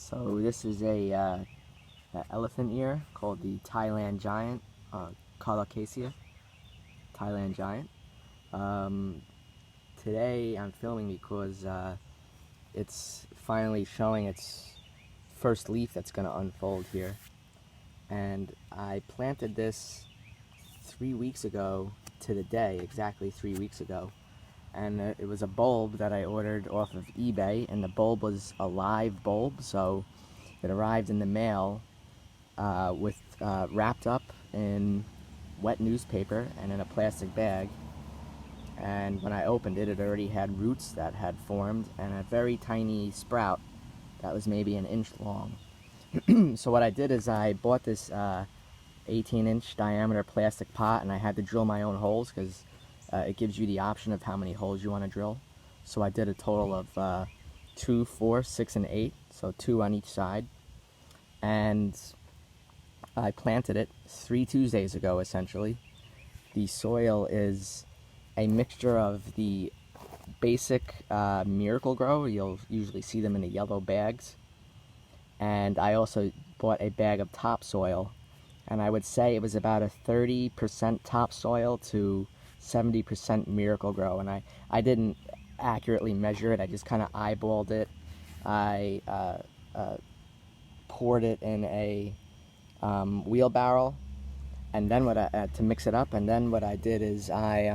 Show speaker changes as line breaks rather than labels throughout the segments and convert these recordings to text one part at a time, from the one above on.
So this is a elephant ear called the Thailand Giant, Colocasia, Thailand Giant. Today I'm filming because it's finally showing its first leaf that's going to unfold here. And I planted this 3 weeks ago to the day, exactly 3 weeks ago. And it was a bulb that I ordered off of eBay, and the bulb was a live bulb, so it arrived in the mail wrapped up in wet newspaper and in a plastic bag. And when I opened it, it already had roots that had formed and a very tiny sprout that was maybe an inch long. So what I did is I bought this 18-inch diameter plastic pot, and I had to drill my own holes because it gives you the option of how many holes you want to drill. So I did a total of 2, 4, 6, and 8, so 2 on each side. And I planted it 3 Tuesdays ago, essentially. The soil is a mixture of the basic Miracle Grow. You'll usually see them in the yellow bags. And I also bought a bag of topsoil, and I would say it was about a 30% topsoil to 70% Miracle Grow. And I didn't accurately measure it. I just kind of eyeballed it. I poured it in a wheelbarrow, and then to mix it up. And then what I did is I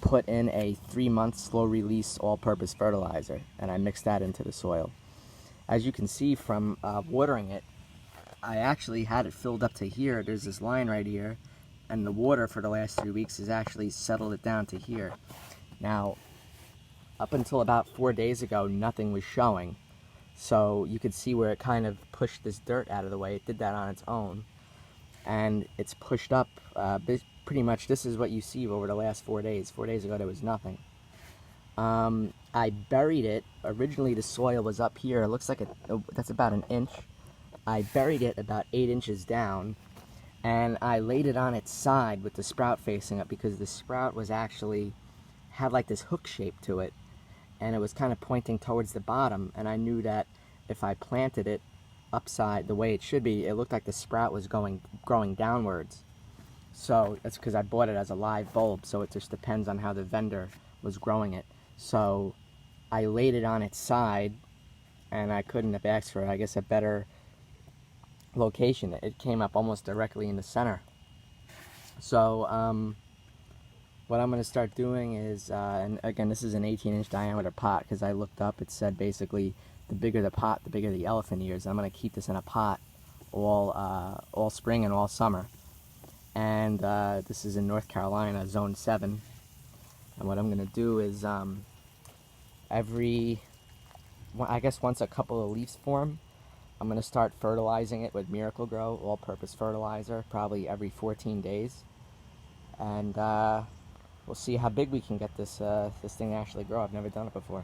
put in a 3-month slow-release all-purpose fertilizer, and I mixed that into the soil. As you can see from watering it, I actually had it filled up to here. There's this line right here, and the water for the last 3 weeks has actually settled it down to here. Now, up until about 4 days ago, nothing was showing. So you could see where it kind of pushed this dirt out of the way. It did that on its own. And it's pushed up, pretty much this is what you see over the last 4 days. 4 days ago there was nothing. I buried it. Originally the soil was up here. It looks like that's about an inch. I buried it about 8 inches down, and I laid it on its side with the sprout facing up, because the sprout was actually had like this hook shape to it, and it was kind of pointing towards the bottom. And I knew that if I planted it upside the way it should be, it looked like the sprout was growing downwards. So that's because I bought it as a live bulb, so it just depends on how the vendor was growing it. So I laid it on its side, and I couldn't have asked for, I guess, a better location. It came up almost directly in the center. So what I'm going to start doing is, and again, this is an 18-inch diameter pot, because I looked up, it said basically the bigger the pot, the bigger the elephant ears. I'm going to keep this in a pot all spring and all summer. And this is in North Carolina, Zone 7. And what I'm going to do is I guess once a couple of leaves form, I'm going to start fertilizing it with Miracle Grow all-purpose fertilizer, probably every 14 days. And we'll see how big we can get this thing to actually grow. I've never done it before.